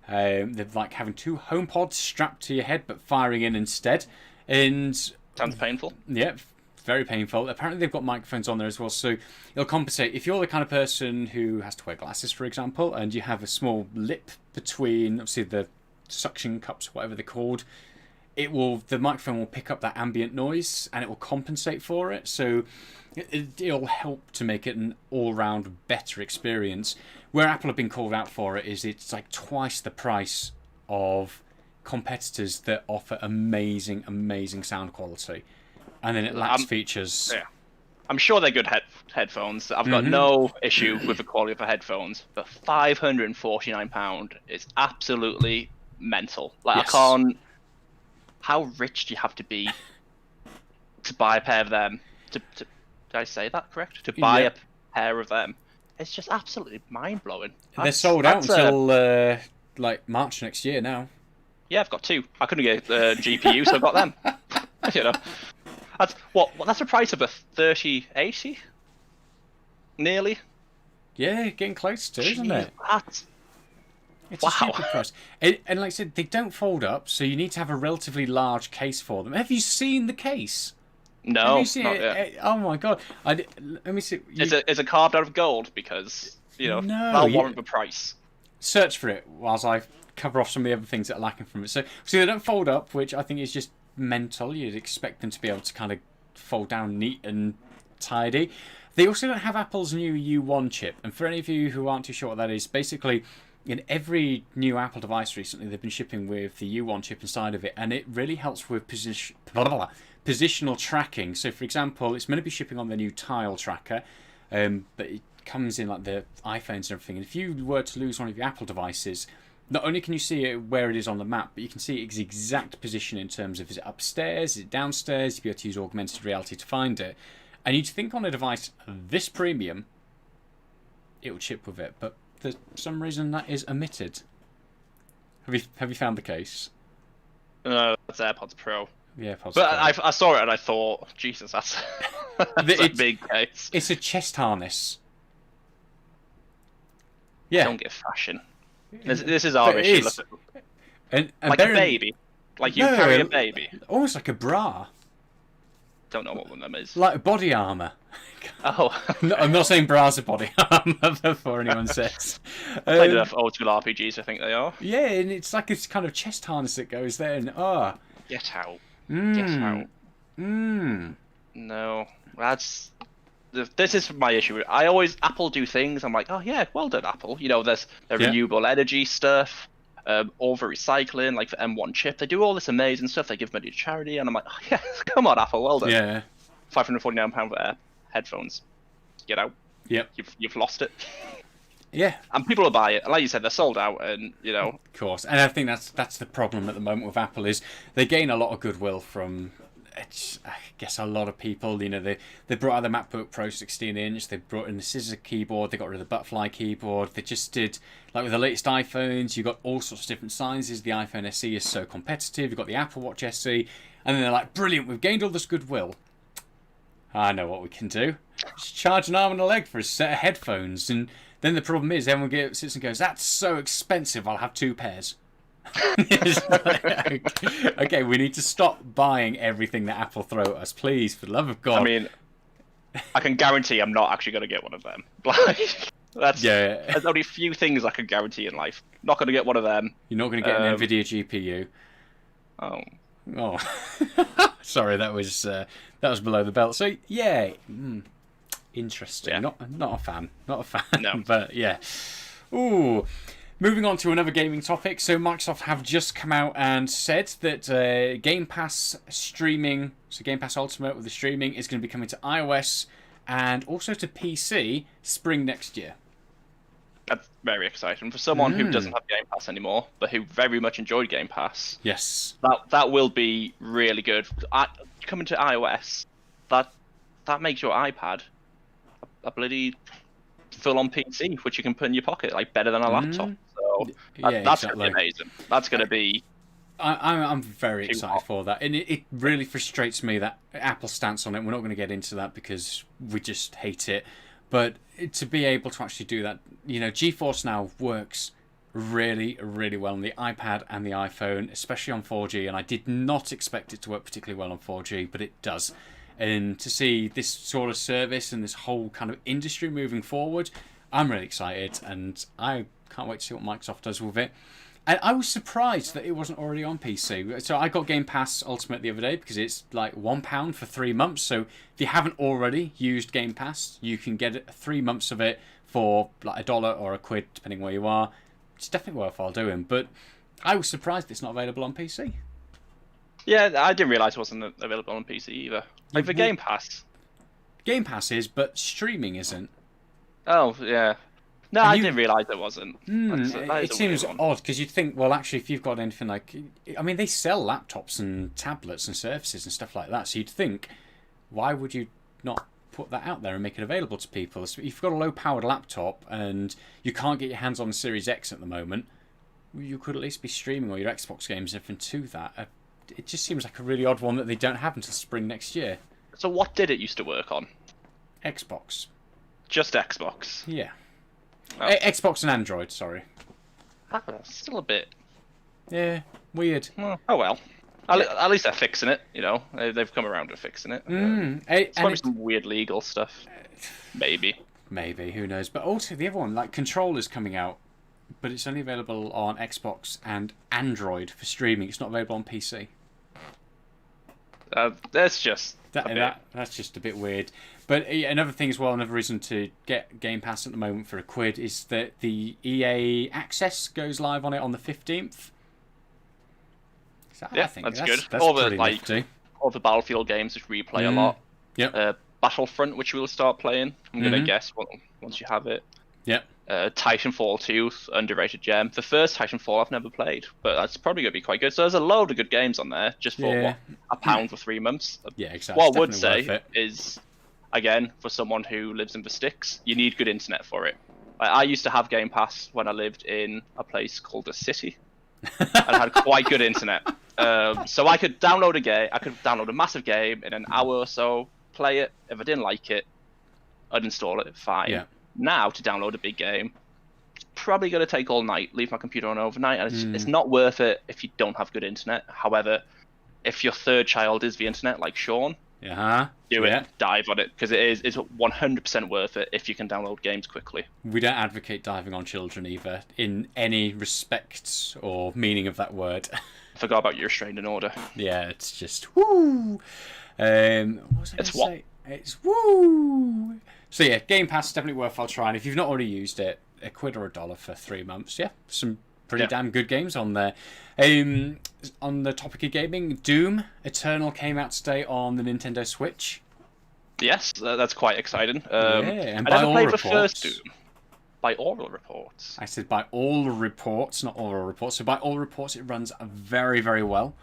Speaker 1: They're like having 2 HomePods strapped to your head, but firing in instead. And
Speaker 2: sounds painful.
Speaker 1: Yeah, very painful. Apparently they've got microphones on there as well, so it'll compensate. If you're the kind of person who has to wear glasses, for example, and you have a small lip between, obviously, the suction cups, whatever they're called, the microphone will pick up that ambient noise and it will compensate for it. So it'll help to make it an all-round better experience. Where Apple have been called out for it is it's like twice the price of competitors that offer amazing, amazing sound quality. And then it lacks features.
Speaker 2: Yeah. I'm sure they're good headphones. I've got no issue with the quality of the headphones, but £549 is absolutely mental. Like, yes. I can't... How rich do you have to be to buy a pair of them? Did I say that correct? To buy a pair of them. It's just absolutely mind-blowing.
Speaker 1: They're sold out until like March next year now.
Speaker 2: Yeah, I've got 2. I couldn't get a GPU, so I've got them. You know, that's that's the price of a 3080. Nearly.
Speaker 1: Yeah, getting close to, isn't it? It's
Speaker 2: wow.
Speaker 1: A stupid price. And like I said, they don't fold up, so you need to have a relatively large case for them. Have you seen the case?
Speaker 2: No,
Speaker 1: Have you seen
Speaker 2: not
Speaker 1: it?
Speaker 2: yet.
Speaker 1: Oh my god! Let me see.
Speaker 2: Is it carved out of gold? Because that'll warrant the price.
Speaker 1: Search for it whilst I cover off some of the other things that are lacking from it. So they don't fold up, which I think is just mental. You'd expect them to be able to kind of fold down neat and tidy. They also don't have Apple's new U1 chip, and for any of you who aren't too sure what that is, basically in every new Apple device recently they've been shipping with the U1 chip inside of it, and it really helps with positional tracking. So for example, it's meant to be shipping on the new Tile tracker, but it comes in like the iPhones and everything, and if you were to lose one of your Apple devices, not only can you see it where it is on the map, but you can see its exact position in terms of is it upstairs, is it downstairs. You'll be able to use augmented reality to find it. And you'd think on a device this premium, it would ship with it, but for some reason that is omitted. Have you found the case?
Speaker 2: No, that's AirPods Pro.
Speaker 1: Yeah, AirPods
Speaker 2: but
Speaker 1: Pro.
Speaker 2: I saw it and I thought, Jesus, that's a big case.
Speaker 1: It's a chest harness. Yeah.
Speaker 2: Don't get fashion. This is our issue.
Speaker 1: Is. And
Speaker 2: like a baby. Like you carry a baby.
Speaker 1: Almost like a bra.
Speaker 2: Don't know what one of them is.
Speaker 1: Like body armour.
Speaker 2: Oh.
Speaker 1: No, I'm not saying bras are body armour before anyone says.
Speaker 2: Played enough old school RPGs, I think they are.
Speaker 1: Yeah, and it's like this kind of chest harness that goes there, and
Speaker 2: Get out. Get out. No, this is my issue. Apple do things. I'm like, oh yeah, well done, Apple. You know, there's renewable energy stuff, all the recycling, like the M1 chip. They do all this amazing stuff. They give money to charity, and I'm like, oh yeah, come on, Apple, well done.
Speaker 1: Yeah.
Speaker 2: £549 for headphones. Get out.
Speaker 1: Yep.
Speaker 2: You've lost it.
Speaker 1: Yeah.
Speaker 2: And people will buy it. Like you said, they're sold out, and you know.
Speaker 1: Of course, and I think that's the problem at the moment with Apple is they gain a lot of goodwill from I guess a lot of people, they brought out the MacBook Pro 16-inch, they brought in the scissor keyboard, they got rid of the butterfly keyboard, they just did, like with the latest iPhones, you got all sorts of different sizes. The iPhone SE is so competitive, you've got the Apple Watch SE, and then they're like, brilliant, we've gained all this goodwill. I know what we can do. Just charge an arm and a leg for a set of headphones, and then the problem is everyone sits and goes, that's so expensive, I'll have 2 pairs. Okay, we need to stop buying everything that Apple throw at us, please, for the love of God.
Speaker 2: I mean, I can guarantee I'm not actually going to get one of them. Like, there's only a few things I can guarantee in life. Not going to get one of them.
Speaker 1: You're not going to get an Nvidia GPU. Oh. Sorry, that was below the belt. So yeah, interesting.
Speaker 2: Yeah.
Speaker 1: Not a fan. Not a fan.
Speaker 2: No.
Speaker 1: But yeah. Ooh. Moving on to another gaming topic. So Microsoft have just come out and said that Game Pass streaming, so Game Pass Ultimate with the streaming, is going to be coming to iOS and also to PC spring next year.
Speaker 2: That's very exciting for someone who doesn't have Game Pass anymore, but who very much enjoyed Game Pass.
Speaker 1: Yes,
Speaker 2: that will be really good. Coming to iOS, that makes your iPad a bloody full-on PC, which you can put in your pocket, like better than a laptop. So that's
Speaker 1: exactly.
Speaker 2: going to be amazing. That's going to be.
Speaker 1: I'm very excited for that, and it really frustrates me that Apple's stance on it. We're not going to get into that because we just hate it. But to be able to actually do that, GeForce now works really, really well on the iPad and the iPhone, especially on 4G. And I did not expect it to work particularly well on 4G, but it does. And to see this sort of service and this whole kind of industry moving forward, I'm really excited, and I can't wait to see what Microsoft does with it. And I was surprised that it wasn't already on PC. So I got Game Pass Ultimate the other day because it's like £1 for 3 months. So if you haven't already used Game Pass, you can get 3 months of it for like $1 or £1, depending where you are. It's definitely worthwhile doing. But I was surprised it's not available on PC.
Speaker 2: Yeah, I didn't realise it wasn't available on PC either. Like for Game Pass.
Speaker 1: Game Pass is, but streaming isn't.
Speaker 2: Oh, yeah. No, I didn't realise it wasn't.
Speaker 1: It seems odd, because you'd think, well, actually, if you've got anything like... I mean, they sell laptops and tablets and Surfaces and stuff like that, so you'd think, why would you not put that out there and make it available to people? So if you've got a low-powered laptop and you can't get your hands on the Series X at the moment, you could at least be streaming all your Xbox games and everything to that. It just seems like a really odd one that they don't have until spring next year.
Speaker 2: So what did it used to work on?
Speaker 1: Xbox.
Speaker 2: Just Xbox?
Speaker 1: Yeah.
Speaker 2: Oh.
Speaker 1: Xbox and Android, sorry.
Speaker 2: That's still a bit...
Speaker 1: Yeah, weird.
Speaker 2: Oh well. At least they're fixing it, They've come around to fixing it. It's probably some weird legal stuff. Maybe, who knows. But also the other one, like Controller's coming out, but it's only available on Xbox and Android for streaming. It's not available on PC. That's just
Speaker 1: that's just a bit weird. But another thing as well, another reason to get Game Pass at the moment for £1 is that the EA Access goes live on it on the 15th. So
Speaker 2: yeah,
Speaker 1: I think
Speaker 2: that's good.
Speaker 1: That's
Speaker 2: all
Speaker 1: pretty
Speaker 2: the
Speaker 1: nifty.
Speaker 2: all the Battlefield games which we play a lot.
Speaker 1: Yep.
Speaker 2: Battlefront, which we'll start playing. I'm gonna guess once you have it.
Speaker 1: Yep.
Speaker 2: Titanfall 2, underrated gem. The first Titanfall I've never played, but that's probably going to be quite good. So there's a load of good games on there, just for £1 for 3 months.
Speaker 1: Yeah, exactly.
Speaker 2: What I would say is, again, for someone who lives in the sticks, you need good internet for it. I used to have Game Pass when I lived in a place called the city, and had quite good internet. So I could download a game. I could download a massive game in an hour or so, play it. If I didn't like it, I'd install it. Fine. Yeah. Now, to download a big game, it's probably going to take all night, leave my computer on overnight, and it's not worth it if you don't have good internet. However, if your third child is the internet, like Sean, do it, dive on it, because it's 100% worth it if you can download games quickly.
Speaker 1: We don't advocate diving on children either, in any respect or meaning of that word.
Speaker 2: I forgot about your restraining order.
Speaker 1: Yeah, it's just, woo! What was I going to say? It's woo! So yeah, Game Pass is definitely worthwhile trying. If you've not already used it, £1 or $1 for 3 months. Yeah, some pretty damn good games on there. On the topic of gaming, Doom Eternal came out today on the Nintendo Switch.
Speaker 2: Yes, that's quite exciting.
Speaker 1: And
Speaker 2: I never played the first Doom. By oral reports.
Speaker 1: I said by all reports, not oral reports. So by all reports, it runs very, very well.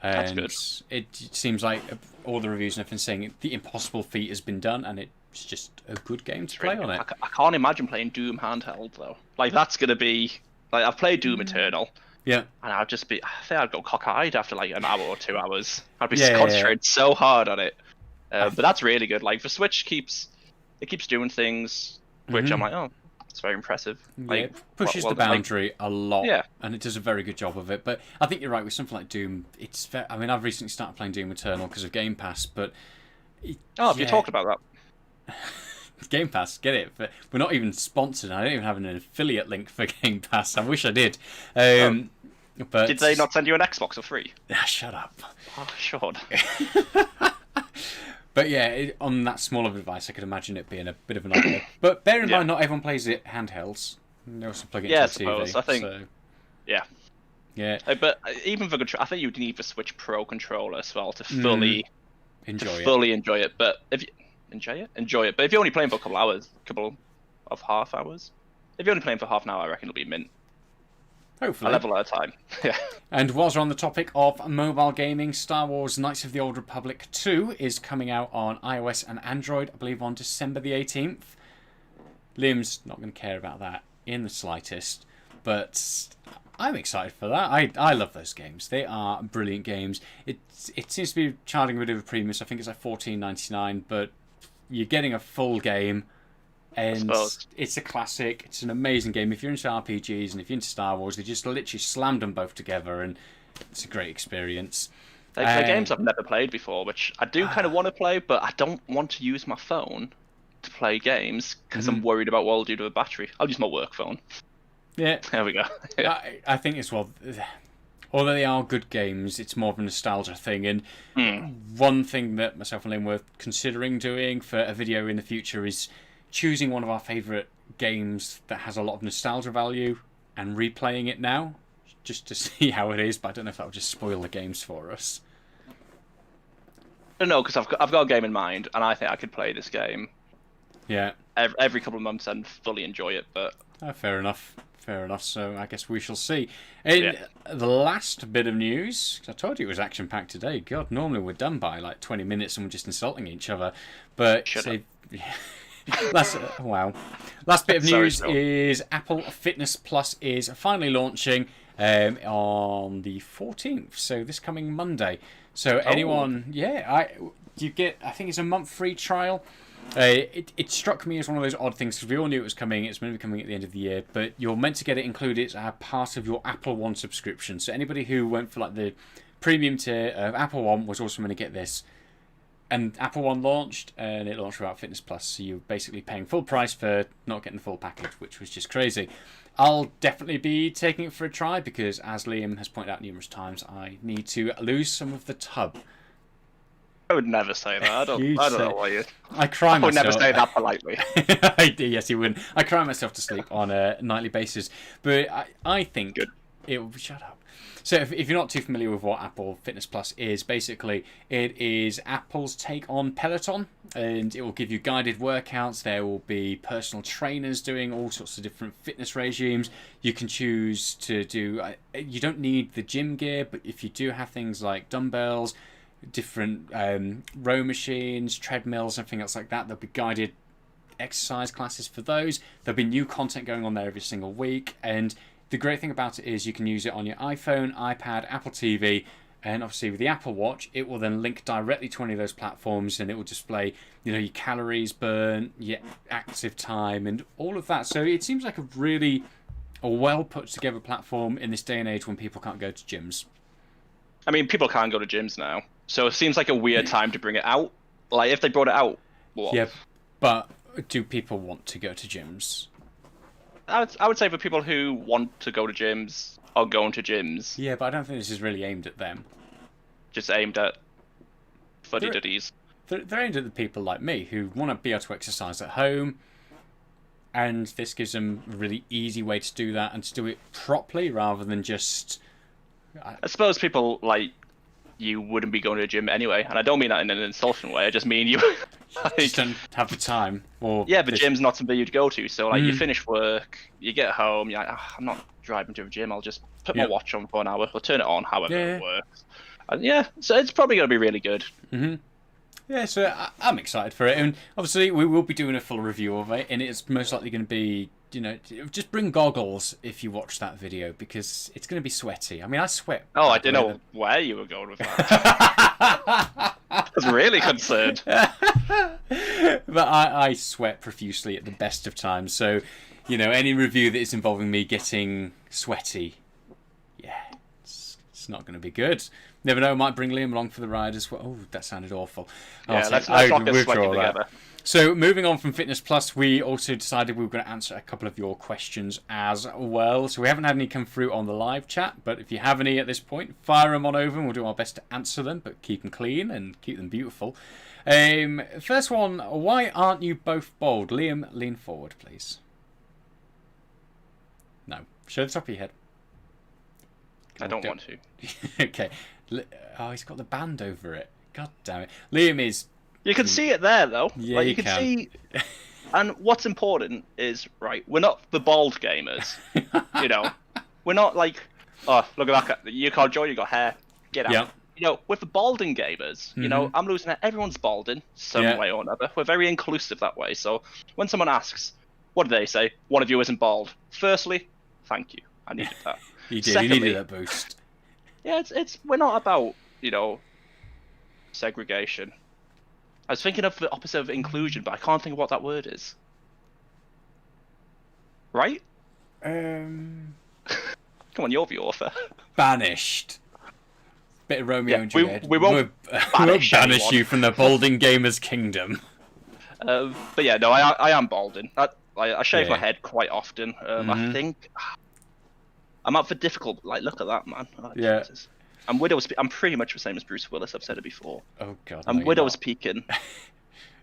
Speaker 2: That's
Speaker 1: And
Speaker 2: good.
Speaker 1: it seems like all the reviews and everything saying the impossible feat has been done, and it's just a good game to play on it.
Speaker 2: I can't imagine playing Doom handheld though. Like that's gonna be like I've played Doom Eternal,
Speaker 1: Yeah.
Speaker 2: and I think I'd go cock-eyed after like an hour or 2 hours. I'd be
Speaker 1: Yeah.
Speaker 2: concentrating so hard on it. But that's really good. Like the Switch keeps doing things, which I'm like, oh, it's very impressive.
Speaker 1: Yeah,
Speaker 2: Like,
Speaker 1: it pushes the boundary a lot, and it does a very good job of it. But I think you're right with something like Doom. I mean, I've recently started playing Doom Eternal because of Game Pass, but
Speaker 2: have you talked about that?
Speaker 1: Game Pass, get it? But we're not even sponsored. I don't even have an affiliate link for Game Pass. I wish I did. But
Speaker 2: did they not send you an Xbox for free?
Speaker 1: Shut up.
Speaker 2: Oh, sure.
Speaker 1: But yeah, on that small of a device, I could imagine it being a bit of a nightmare. But bear in mind, not everyone plays it handhelds. They also plug it into
Speaker 2: I
Speaker 1: a
Speaker 2: suppose.
Speaker 1: TV.
Speaker 2: I think.
Speaker 1: So.
Speaker 2: Yeah.
Speaker 1: Yeah.
Speaker 2: But even for control, I think you'd need the Switch Pro controller as well to fully enjoy it. But if you enjoy it. But if you're only playing for a couple of half hours, if you're only playing for half an hour, I reckon it'll be mint.
Speaker 1: Hopefully.
Speaker 2: A level at a time. Yeah.
Speaker 1: And whilst we're on the topic of mobile gaming, Star Wars Knights of the Old Republic 2 is coming out on iOS and Android, I believe on December the 18th. Liam's not going to care about that in the slightest, but I'm excited for that. I love those games. They are brilliant games. It seems to be charging a bit of a premium, so I think it's like $14.99, but you're getting a full game. And it's a classic. It's an amazing game. If you're into RPGs and if you're into Star Wars, they just literally slammed them both together, and it's a great experience.
Speaker 2: They're games I've never played before, which I do kind of want to play, but I don't want to use my phone to play games because I'm worried about what I'll do to the battery. I'll use my work phone.
Speaker 1: Yeah.
Speaker 2: There we go. Yeah.
Speaker 1: I think as well, although they are good games, it's more of a nostalgia thing. And one thing that myself and Liam were considering doing for a video in the future is choosing one of our favourite games that has a lot of nostalgia value and replaying it now, just to see how it is. But I don't know if that would just spoil the games for us.
Speaker 2: I don't know, because I've got a game in mind, and I think I could play this game.
Speaker 1: Yeah.
Speaker 2: Every couple of months and fully enjoy it, but
Speaker 1: fair enough. Fair enough. So I guess we shall see. And the last bit of news, I told you it was action packed today. God, normally we're done by like 20 minutes and we're just insulting each other, but last bit of news is Apple Fitness Plus is finally launching on the 14th, so this coming Monday. So anyone, you get, I think it's a month free trial. It struck me as one of those odd things because we all knew it was coming. It's meant to be coming at the end of the year, but you're meant to get it included as part of your Apple One subscription. So anybody who went for like the premium tier of Apple One was also going to get this. And Apple One launched, and it launched without Fitness Plus, so you're basically paying full price for not getting the full package, which was just crazy. I'll definitely be taking it for a try because, as Liam has pointed out numerous times, I need to lose some of the tub.
Speaker 2: I would never say that. I don't know why you.
Speaker 1: I cry myself.
Speaker 2: I would never say that politely.
Speaker 1: Yes, you wouldn't. I cry myself to sleep on a nightly basis, but I think it will. Shut up. So if you're not too familiar with what Apple Fitness Plus is, basically it is Apple's take on Peloton, and it will give you guided workouts. There will be personal trainers doing all sorts of different fitness regimes. You can choose to do, you don't need the gym gear, but if you do have things like dumbbells, different row machines, treadmills, everything else like that, there'll be guided exercise classes for those. There'll be new content going on there every single week, and the great thing about it is you can use it on your iPhone, iPad, Apple TV, and obviously with the Apple Watch, it will then link directly to any of those platforms, and it will display, your calories burnt, your active time, and all of that. So it seems like a well put together platform in this day and age when people can't go to gyms.
Speaker 2: I mean, people can't go to gyms now, so it seems like a weird time to bring it out. Like, if they brought it out, what?
Speaker 1: Yeah, but do people want to go to gyms?
Speaker 2: I would say for people who want to go to gyms are going to gyms.
Speaker 1: Yeah, but I don't think this is really aimed at them.
Speaker 2: Just aimed at fuddy-duddies.
Speaker 1: They're aimed at the people like me who want to be able to exercise at home, and this gives them a really easy way to do that and to do it properly rather than just...
Speaker 2: I suppose people like you wouldn't be going to a gym anyway, and I don't mean that in an insulting way. I just mean you
Speaker 1: just don't have the time. Or
Speaker 2: the gym's not something you'd go to. So like you finish work, you get home, you're like, I'm not driving to a gym. I'll just put my watch on for an hour or turn it on, however it works. And yeah, so it's probably going to be really good.
Speaker 1: Yeah, so I'm excited for it, and obviously we will be doing a full review of it, and it's most likely going to be, just bring goggles if you watch that video, because it's going to be sweaty. I mean, I sweat.
Speaker 2: Oh, I didn't know where you were going with that. I was really concerned.
Speaker 1: But I sweat profusely at the best of times, so, any review that is involving me getting sweaty, yeah, it's not going to be good. Never know, might bring Liam along for the ride as well. Oh, that sounded awful.
Speaker 2: Yeah, let's not get sweaty together.
Speaker 1: So, moving on from Fitness Plus, we also decided we were going to answer a couple of your questions as well. So, we haven't had any come through on the live chat, but if you have any at this point, fire them on over and we'll do our best to answer them, but keep them clean and keep them beautiful. First one, why aren't you both bald? Liam, lean forward, please. No, show the top of your head.
Speaker 2: I don't want to.
Speaker 1: Okay. Oh, he's got the band over it. God damn it. Liam is...
Speaker 2: You can see it there, though.
Speaker 1: Yeah, you can
Speaker 2: see... And what's important is, right, we're not the bald gamers. We're not like, oh, look at that. You can't join, you got hair. Get out.
Speaker 1: Yeah.
Speaker 2: With the balding gamers, I'm losing it. Everyone's balding some way or another. We're very inclusive that way. So when someone asks, what do they say? One of you isn't bald. Firstly, thank you. I needed that.
Speaker 1: You did.
Speaker 2: Secondly,
Speaker 1: you needed that boost.
Speaker 2: Yeah, we're not about, segregation. I was thinking of the opposite of inclusion, but I can't think of what that word is. Right?
Speaker 1: Come
Speaker 2: on, you're the author.
Speaker 1: Banished. Bit of Romeo and Juliet.
Speaker 2: We won't
Speaker 1: banish you from the balding gamers kingdom.
Speaker 2: But yeah, no, I am balding. I shave my head quite often. I think I'm up for difficult. Like, look at that, man. Oh,
Speaker 1: yeah.
Speaker 2: Jesus. I'm pretty much the same as Bruce Willis. I've said it before.
Speaker 1: Oh God.
Speaker 2: I'm Widow's Peaking.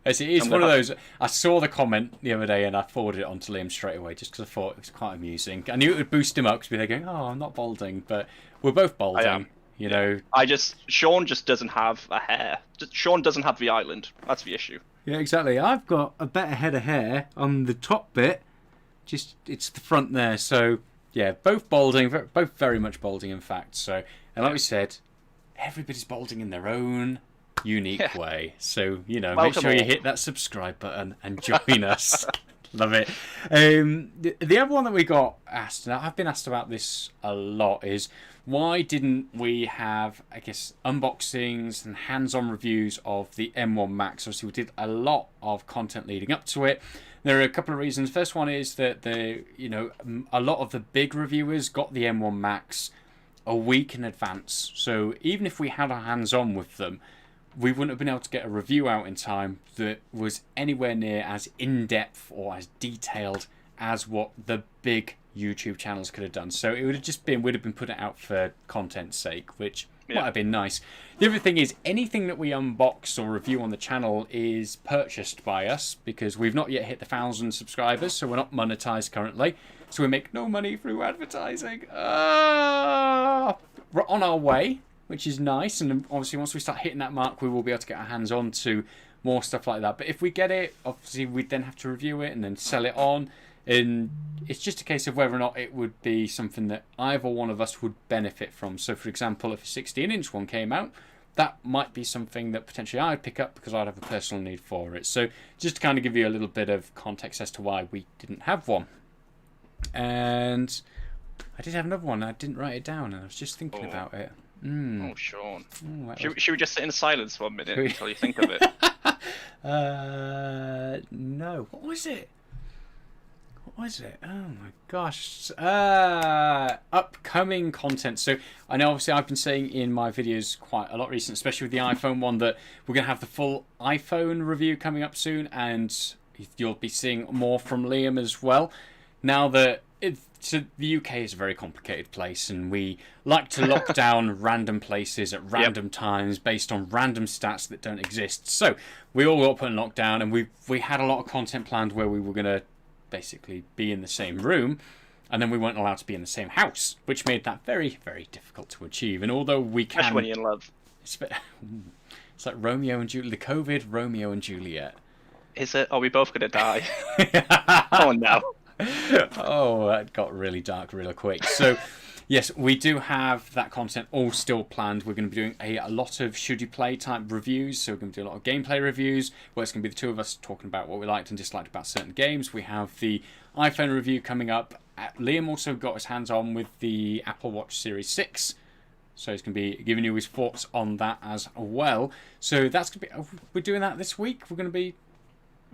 Speaker 1: It's one of those. I saw the comment the other day and I forwarded it on to Liam straight away just because I thought it was quite amusing. I knew it would boost him up because they're going, "Oh, I'm not balding," but we're both balding.
Speaker 2: I am. Sean just doesn't have a hair. Sean doesn't have the island. That's the issue.
Speaker 1: Yeah, exactly. I've got a better head of hair on the top bit. Just it's the front there. So yeah, both balding, both very much balding, in fact. So, and like we said, everybody's balding in their own unique way. So make sure you hit that subscribe button and join us. Love it. The other one that we got asked, and I've been asked about this a lot, is why didn't we have, I guess, unboxings and hands-on reviews of the M1 Max? Obviously, we did a lot of content leading up to it. There are a couple of reasons. First one is that a lot of the big reviewers got the M1 Max a week in advance. So even if we had our hands on with them, we wouldn't have been able to get a review out in time that was anywhere near as in-depth or as detailed as what the big YouTube channels could have done. So it would have been put out for content's sake, which might have been nice. The other thing is, anything that we unbox or review on the channel is purchased by us because we've not yet hit the 1,000 subscribers, so we're not monetized currently. So we make no money through advertising. We're on our way, which is nice, and obviously once we start hitting that mark, we will be able to get our hands on to more stuff like that. But if we get it, obviously we'd then have to review it and then sell it on. And it's just a case of whether or not it would be something that either one of us would benefit from. So, for example, if a 16-inch one came out, that might be something that potentially I'd pick up because I'd have a personal need for it. So, just to kind of give you a little bit of context as to why we didn't have one. And I did have another one. I didn't write it down, and I was just thinking about it.
Speaker 2: Oh, Sean. Should we just sit in silence for a minute until you think of it?
Speaker 1: No. What was it? What was it? Oh my gosh. Upcoming content. So I know obviously I've been saying in my videos quite a lot recently, especially with the iPhone one, that we're going to have the full iPhone review coming up soon, and you'll be seeing more from Liam as well. Now that so the UK is a very complicated place, and we like to lock down random places at random times based on random stats that don't exist. So we all got put in lockdown, and we had a lot of content planned where we were going to basically be in the same room, and then we weren't allowed to be in the same house, which made that very, very difficult to achieve. And although we can...
Speaker 2: Especially when you're in love.
Speaker 1: It's like Romeo and Juliet, the COVID Romeo and Juliet.
Speaker 2: Is it? Are we both going to die? Oh, no.
Speaker 1: Oh, that got really dark really quick. So Yes, we do have that content all still planned. We're going to be doing a lot of should you play type reviews. So we're going to do a lot of gameplay reviews where it's going to be the two of us talking about what we liked and disliked about certain games. We have the iPhone review coming up. Liam also got his hands on with the Apple Watch Series 6. So he's going to be giving you his thoughts on that as well. So that's going to be... We're doing that this week. We're going to be...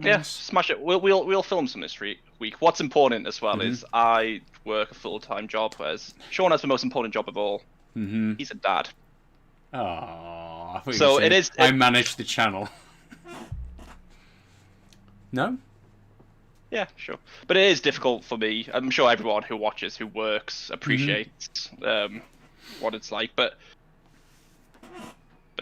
Speaker 2: Yeah, smash it. We'll film some this week. What's important as well is I work a full-time job, whereas Sean has the most important job of all. He's a dad.
Speaker 1: Oh,
Speaker 2: so it is.
Speaker 1: I manage the channel. No.
Speaker 2: Yeah, sure. But it is difficult for me. I'm sure everyone who watches, who works, appreciates what it's like. But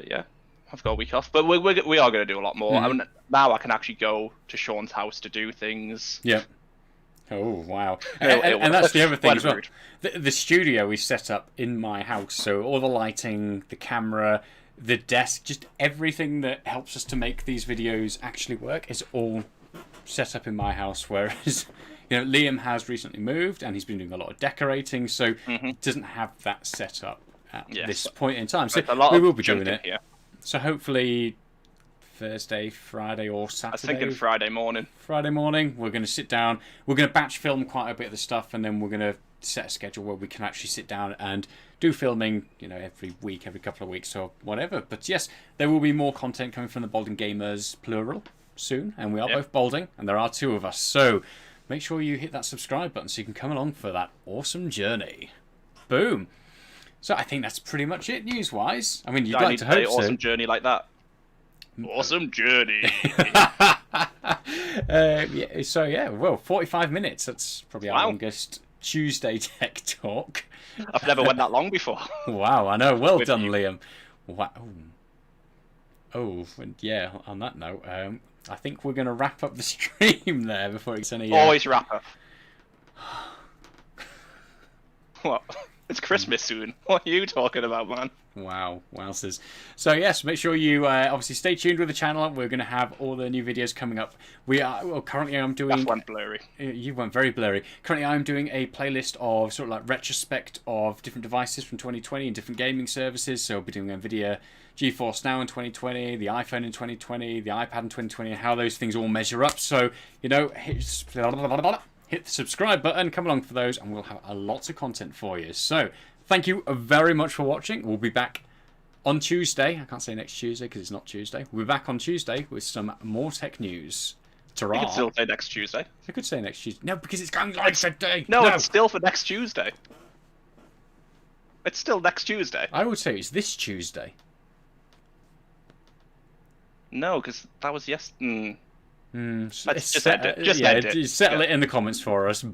Speaker 2: yeah, I've got a week off. But we are going to do a lot more. I mean, now I can actually go to Sean's house to do things.
Speaker 1: Yeah. Oh, wow. And that's the other thing as well. The studio we set up in my house. So all the lighting, the camera, the desk, just everything that helps us to make these videos actually work is all set up in my house. Whereas, Liam has recently moved and he's been doing a lot of decorating. So he doesn't have that set up at this point in time. So we will be doing it. So hopefully Thursday, Friday or Saturday.
Speaker 2: I was thinking Friday morning.
Speaker 1: Friday morning, we're going to sit down. We're going to batch film quite a bit of the stuff, and then we're going to set a schedule where we can actually sit down and do filming, every week, every couple of weeks or whatever. But yes, there will be more content coming from the Balding Gamers, plural, soon. And we are both Balding, and there are two of us. So make sure you hit that subscribe button so you can come along for that awesome journey. Boom. So I think that's pretty much it news-wise. I mean, you'd like to hope so.
Speaker 2: Awesome journey like that. Awesome journey.
Speaker 1: Well, 45 minutes. That's probably our longest Tuesday tech talk.
Speaker 2: I've never went that long before.
Speaker 1: Wow, I know. Well done, Liam. Wow. Oh, yeah, on that note, I think we're going to wrap up the stream there before it's any...
Speaker 2: Always wrap up. What? It's Christmas soon. What are you talking about, man?
Speaker 1: Wow, wowzers. So yes, make sure you obviously stay tuned with the channel. We're going to have all the new videos coming up. Currently I'm doing...
Speaker 2: That went blurry.
Speaker 1: You went very blurry. Currently I'm doing a playlist of sort of like retrospect of different devices from 2020 and different gaming services. So I'll be doing Nvidia GeForce Now in 2020, the iPhone in 2020, the iPad in 2020, and how those things all measure up. So, hit the subscribe button, come along for those, and we'll have a lot of content for you. So, thank you very much for watching. We'll be back on Tuesday. I can't say next Tuesday because it's not Tuesday. We'll be back on Tuesday with some more tech news. Ta-ra.
Speaker 2: You could still say next Tuesday.
Speaker 1: I could say next Tuesday. No, because it's going live today.
Speaker 2: No, it's still for next Tuesday. It's still next Tuesday.
Speaker 1: I would say it's this Tuesday.
Speaker 2: No, because that was yesterday.
Speaker 1: Just settle it in the comments for us. Bye.